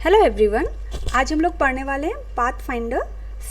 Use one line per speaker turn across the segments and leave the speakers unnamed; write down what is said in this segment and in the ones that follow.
Hello everyone, आज हम लोग पढ़ने वाले हैं पाथफाइंडर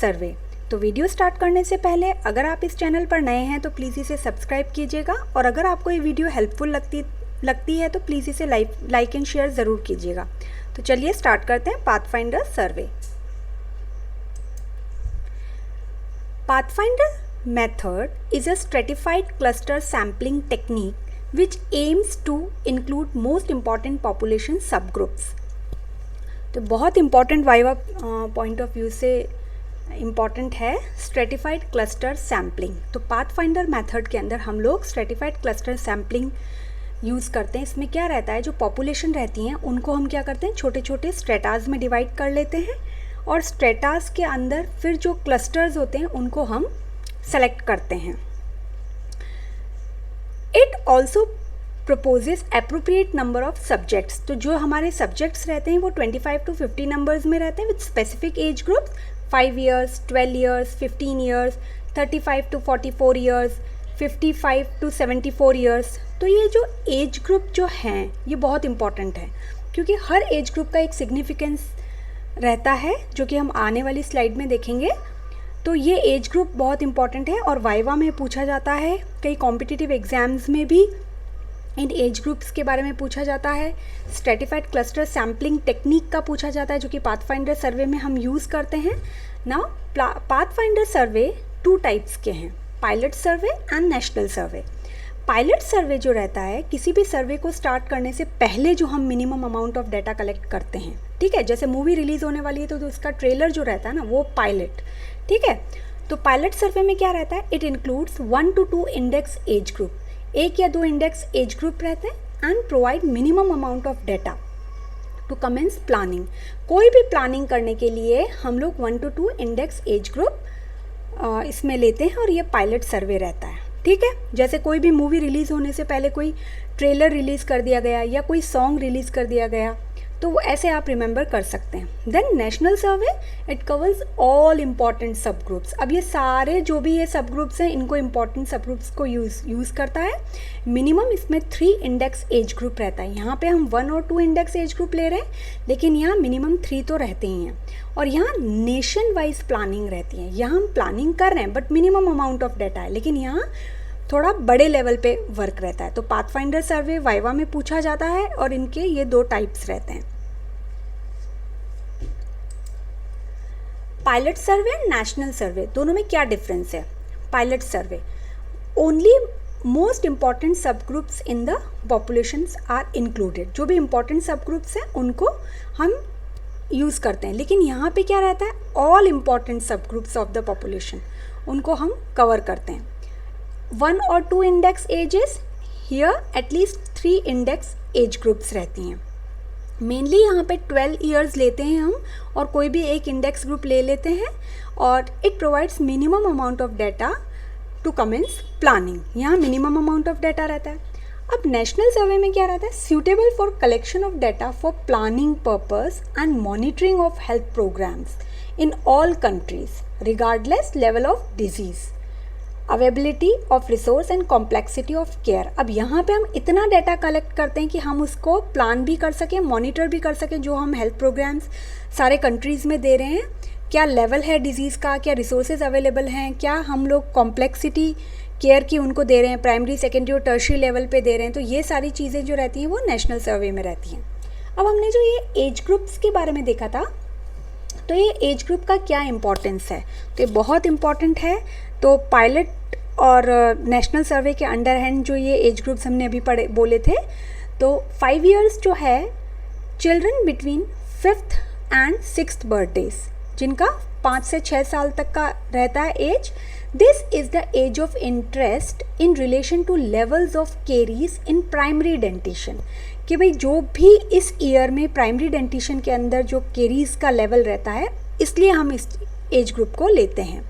सर्वे। तो वीडियो स्टार्ट करने से पहले अगर आप इस चैनल पर नए हैं तो प्लीज़ इसे सब्सक्राइब कीजिएगा और अगर आपको ये वीडियो हेल्पफुल लगती है तो प्लीज़ इसे लाइक एंड शेयर ज़रूर कीजिएगा। तो चलिए स्टार्ट करते हैं pathfinder survey. Pathfinder method is a stratified cluster sampling technique which aims to include most important population sub groups. तो बहुत important viva point of view से इम्पॉर्टेंट है स्ट्रेटिफाइड क्लस्टर सैम्पलिंग। तो पाथफाइंडर मेथड के अंदर हम लोग स्ट्रेटिफाइड क्लस्टर सैम्पलिंग यूज़ करते हैं। इसमें क्या रहता है, जो पॉपुलेशन रहती हैं उनको हम क्या करते हैं, छोटे छोटे स्ट्रेटाज में डिवाइड कर लेते हैं और स्ट्रेटाज के अंदर फिर जो क्लस्टर्स होते हैं उनको हम सेलेक्ट करते हैं। It also proposes appropriate number of subjects। तो जो हमारे सब्जेक्ट्स रहते हैं वो 25 to 50 नंबर्स में रहते हैं with specific age groups 5 years, 12 years, 15 years, 35 to 44 years, 55 to 74 years। तो ये जो एज ग्रुप जो हैं ये बहुत इंपॉर्टेंट है क्योंकि हर एज ग्रुप का एक सिग्निफिकेंस रहता है जो कि हम आने वाली स्लाइड में देखेंगे। तो ये एज ग्रुप बहुत इंपॉर्टेंट है और वाइवा में पूछा जाता है, कई कॉम्पिटिटिव एग्जाम्स में भी इन एज ग्रुप्स के बारे में पूछा जाता है। स्ट्रेटिफाइड क्लस्टर सैम्पलिंग टेक्निक का पूछा जाता है जो कि पाथफाइंडर सर्वे में हम यूज़ करते हैं। नाउ पाथफाइंडर सर्वे 2 टाइप्स के हैं, pilot survey and national survey. Pilot survey जो रहता है, किसी भी सर्वे को स्टार्ट करने से पहले जो हम minimum amount of data collect करते हैं, ठीक है। जैसे मूवी रिलीज़ होने वाली है तो उसका ट्रेलर जो रहता है ना वो पायलट, ठीक है। तो पायलट सर्वे में क्या रहता है, it includes 1 to 2 index age group, 1 या 2 इंडेक्स एज ग्रुप रहते हैं and provide minimum amount of data to commence planning. कोई भी प्लानिंग करने के लिए हम लोग 1 to 2 इंडेक्स एज ग्रुप इसमें लेते हैं और ये पायलट सर्वे रहता है, ठीक है। जैसे कोई भी मूवी रिलीज़ होने से पहले कोई ट्रेलर रिलीज़ कर दिया गया या कोई सॉन्ग रिलीज़ कर दिया गया तो ऐसे आप रिमेंबर कर सकते हैं। Then national survey, it covers all important sub groups. अब ये सारे जो भी ये सब ग्रुप्स हैं इनको इम्पॉर्टेंट सब ग्रुप्स को यूज़ करता है। मिनिमम इसमें 3 इंडेक्स एज ग्रुप रहता है। यहाँ पे हम 1 और 2 इंडेक्स एज ग्रुप ले रहे हैं लेकिन यहाँ मिनिमम 3 तो रहते ही हैं। और यहाँ नेशन वाइज प्लानिंग रहती है। यहाँ हम प्लानिंग कर रहे हैं but minimum amount of data है, लेकिन यहाँ थोड़ा बड़े लेवल पे वर्क रहता है। तो पाथफाइंडर सर्वे वाइवा में पूछा जाता है और इनके ये 2 टाइप्स रहते हैं, pilot survey and national survey. दोनों में क्या डिफरेंस है? Pilot survey only most important sub groups in the populations are included. जो भी इम्पॉर्टेंट सब ग्रुप्स हैं उनको हम यूज़ करते हैं, लेकिन यहाँ पे क्या रहता है, all important sub groups of the population उनको हम कवर करते हैं। 1 और 2 index ages, here at least 3 index age groups रहती हैं। मेनली यहाँ पे 12 इयर्स लेते हैं हम और कोई भी एक इंडेक्स ग्रुप ले लेते हैं और it provides minimum amount of data to commence planning. यहाँ मिनिमम अमाउंट ऑफ डाटा रहता है। अब नेशनल सर्वे में क्या रहता है, suitable for collection of data for planning purpose and monitoring of health programmes in all countries regardless level of disease, availability of resource and complexity of care. अब यहाँ पे हम इतना डाटा कलेक्ट करते हैं कि हम उसको प्लान भी कर सकें, मॉनिटर भी कर सकें। जो हम हेल्थ प्रोग्राम्स सारे कंट्रीज़ में दे रहे हैं, क्या लेवल है डिजीज़ का, क्या रिसोर्सेज अवेलेबल हैं, क्या हम लोग कॉम्प्लेक्सिटी केयर की उनको दे रहे हैं, प्राइमरी सेकेंडरी और टर्शियरी लेवल पे दे रहे हैं। तो ये सारी चीज़ें जो रहती हैं वो नेशनल सर्वे में रहती हैं। अब हमने जो ये एज ग्रुप्स के बारे में देखा था, तो ये एज ग्रुप का क्या इम्पोर्टेंस है, तो ये बहुत इम्पॉर्टेंट है। तो पायलट और नेशनल सर्वे के अंडर हैंड जो ये एज ग्रुप्स हमने अभी बोले थे, तो 5 years जो है children between 5th and 6th birthdays, जिनका 5 से 6 साल तक का रहता है age. This is the age of interest in relation to levels of caries in primary dentition, कि भाई जो भी इस ईयर में प्राइमरी डेंटिशन के अंदर जो केरीज का लेवल रहता है, इसलिए हम इस एज ग्रुप को लेते हैं।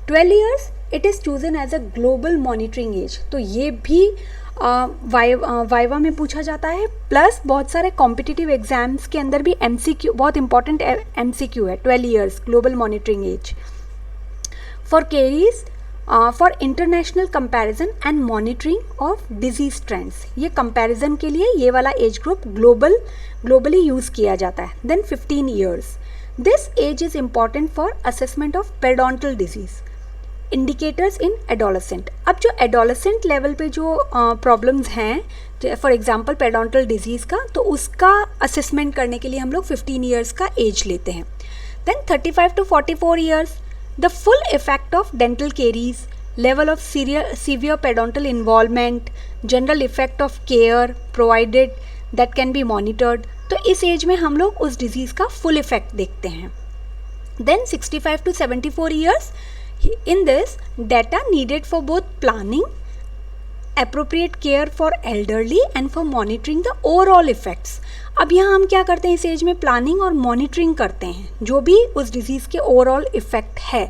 12 years it is chosen age a global monitoring age. तो ये भी वाइवा में पूछा जाता है, प्लस बहुत सारे कॉम्पिटिटिव एग्जाम्स के अंदर भी MCQ, बहुत इंपॉर्टेंट MCQ है। 12 years global monitoring age for caries for international comparison and monitoring of disease trends. ये कंपैरिजन के लिए ये वाला एज ग्रुप ग्लोबली यूज़ किया जाता है। Then 15 years, this age is important for assessment of periodontal disease. Indicators in adolescent, अब जो एडोलसेंट लेवल पे जो प्रॉब्लम्स हैं, फॉर एग्जांपल पेरिडोंटल डिजीज़ का, तो उसका असेसमेंट करने के लिए हम लोग 15 ईयर्स का एज लेते हैं। Then 35 to 44 years, the full effect of dental caries, level of severe periodontal involvement, general effect of care provided that can be monitored. तो इस एज में हम लोग उस डिजीज़ का फुल इफेक्ट देखते हैं। Then 65 to 74 years, in this data needed for both planning, appropriate care for elderly and for monitoring the overall effects। अब यहाँ हम क्या करते हैं, इस एज में प्लानिंग और मॉनिटरिंग करते हैं जो भी उस डिजीज़ के ओवरऑल इफेक्ट है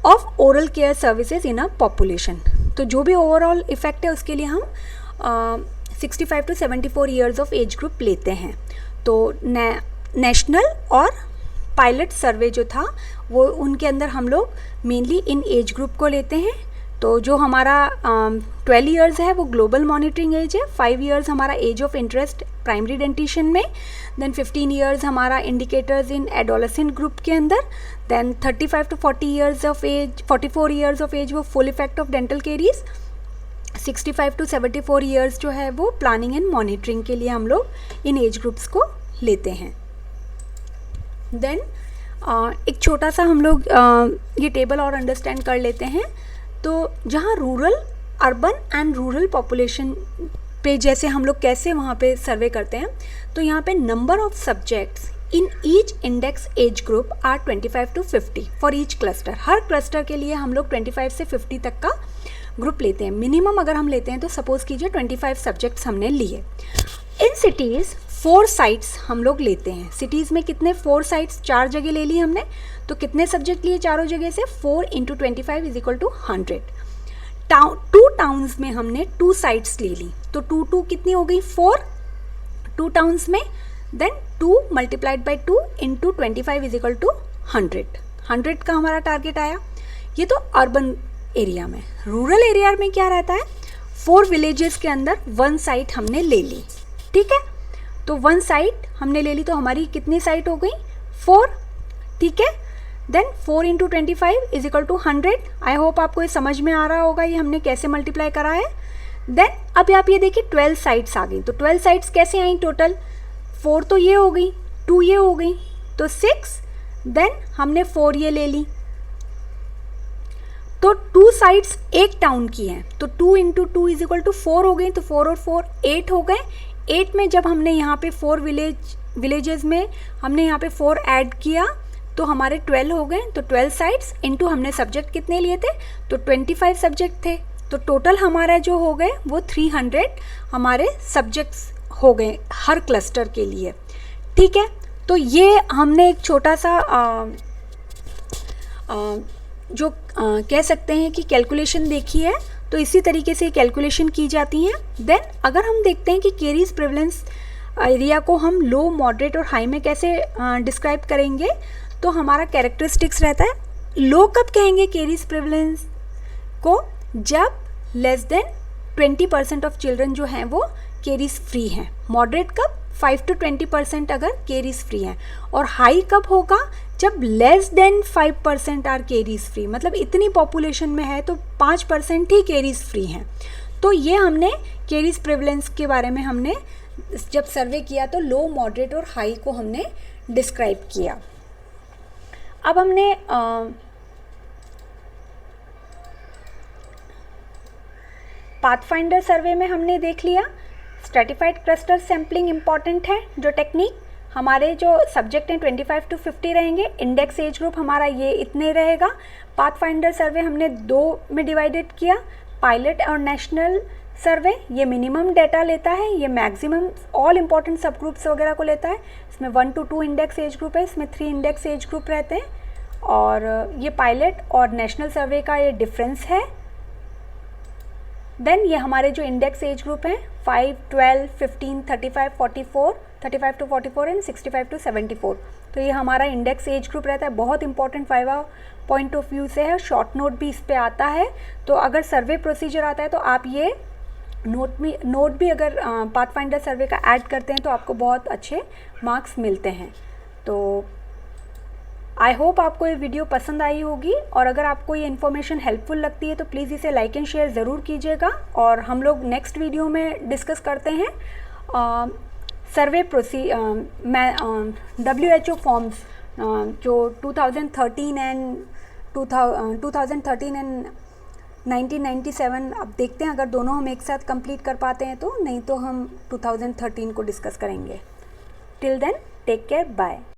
of oral care services in a population. तो जो भी ओवरऑल इफेक्ट है उसके लिए हम 65 to 74 years of age group लेते हैं। तो नेशनल और पायलट सर्वे जो था वो उनके अंदर हम लोग मेनली इन एज ग्रुप को लेते हैं। तो जो हमारा 12 ईयर्स है वो ग्लोबल मॉनिटरिंग एज है, 5 ईयर्स हमारा age of interest primary dentition में, देन 15 ईयर्स हमारा इंडिकेटर्स इन एडोलेसेंट ग्रुप के अंदर, then 35 to 40 years of age, 44 years of age वो full effect of dental caries, 65 to 74 years जो है वो प्लानिंग एंड मॉनिटरिंग के लिए हम लोग इन एज ग्रुप्स को लेते हैं। देन एक छोटा सा हम लोग ये टेबल और अंडरस्टैंड कर लेते हैं। तो जहाँ rural, urban and rural population पे जैसे हम लोग कैसे वहाँ पे सर्वे करते हैं, तो यहाँ पे number of subjects in each index age group are 25 to 50 for each cluster. हर क्लस्टर के लिए हम लोग 25 से 50 तक का ग्रुप लेते हैं। मिनिमम अगर हम लेते हैं तो सपोज़ कीजिए 25 सब्जेक्ट्स हमने लिए। इन सिटीज़ 4 साइट्स हम लोग लेते हैं। सिटीज़ में कितने, 4 साइट्स, 4 जगह ले ली हमने, तो कितने सब्जेक्ट लिए चारों जगह से, 4 × 25 = 100। 2 टाउन्स में हमने 2 साइट्स ले ली, तो 2 कितनी हो गई, 4 2 टाउन्स में। देन 2 × 2 × 25 = 100। 100 का हमारा टारगेट आया। ये तो अर्बन एरिया में। रूरल एरिया में क्या रहता है, 4 विलेजेस के अंदर 1 साइट हमने ले ली, ठीक है। तो 1 साइट हमने ले ली, तो हमारी कितनी साइट हो गई, 4, ठीक है। देन 4 × 25 = 100। आई होप आपको ये समझ में आ रहा होगा ये हमने कैसे मल्टीप्लाई करा है। देन अब आप ये देखिए 12 साइट्स आ गई। तो 12 साइट्स कैसे आई टोटल, 4 तो ये हो गई, 2 ये हो गई, तो 6। देन हमने 4 ये ले ली, तो 2 साइट्स एक टाउन की हैं, तो 2 × 2 = 4 हो गई, तो 4 और 4 8 हो गए। 8 में जब हमने यहाँ पे 4 विलेजेस में हमने यहाँ पे 4 ऐड किया तो हमारे 12 हो गए। तो 12 साइट्स इंटू हमने सब्जेक्ट कितने लिए थे, तो 25 सब्जेक्ट थे, तो टोटल हमारा जो हो गए वो 300 हमारे सब्जेक्ट्स हो गए हर क्लस्टर के लिए, ठीक है। तो ये हमने एक छोटा सा कह सकते हैं कि कैलकुलेशन देखी है। तो इसी तरीके से कैलकुलेशन की जाती हैं। देन अगर हम देखते हैं कि केरीज प्रेवलेंस एरिया को हम लो, मॉडरेट और हाई में कैसे डिस्क्राइब करेंगे, तो हमारा कैरेक्टरिस्टिक्स रहता है। लो कब कहेंगे केरीज प्रेवलेंस को, जब लेस देन 20% ऑफ चिल्ड्रन जो हैं वो केरीज फ्री हैं। मॉडरेट कब, 5 to 20% अगर केरीज फ्री हैं। और हाई कब होगा, जब less than 5% are caries free, मतलब इतनी पॉपुलेशन में है तो 5% ही केरीज फ्री हैं। तो ये हमने केरीज प्रेवलेंस के बारे में हमने जब सर्वे किया तो लो, मॉडरेट और हाई को हमने डिस्क्राइब किया। अब हमने पाथफाइंडर सर्वे में हमने देख लिया स्ट्रेटिफाइड क्लस्टर सैम्पलिंग इम्पॉर्टेंट है। जो टेक्निक, हमारे जो सब्जेक्ट हैं 25 to 50 रहेंगे, इंडेक्स एज ग्रुप हमारा ये इतने रहेगा। पाथफाइंडर सर्वे हमने 2 में डिवाइडेड किया, पायलट और नेशनल सर्वे ये मिनिमम डेटा लेता है, ये maximum all important sub groups वगैरह को लेता है। इसमें 1 to 2 इंडेक्स एज ग्रुप है, इसमें 3 इंडेक्स एज ग्रुप रहते हैं। और ये पायलट और नेशनल सर्वे का ये डिफरेंस है। देन ये हमारे जो इंडेक्स एज ग्रुप हैं 5, 12, 15, 35, 44, 35 to 44 एंड 65 to 74। तो ये हमारा इंडेक्स एज ग्रुप रहता है, बहुत important viva point of view से है, शॉर्ट नोट भी इस पे आता है। तो अगर सर्वे प्रोसीजर आता है तो आप ये नोट भी अगर पाथफाइंडर सर्वे का ऐड करते हैं तो आपको बहुत अच्छे मार्क्स मिलते हैं। तो आई होप आपको ये वीडियो पसंद आई होगी, और अगर आपको ये इन्फॉर्मेशन हेल्पफुल लगती है तो प्लीज़ इसे लाइक एंड शेयर ज़रूर कीजिएगा। और हम लोग नेक्स्ट वीडियो में डिस्कस करते हैं सर्वे WHO फॉर्म्स जो 2013 एंड 1997। अब देखते हैं अगर दोनों हम एक साथ कंप्लीट कर पाते हैं तो, नहीं तो हम 2013 को डिस्कस करेंगे। Till then take care, bye.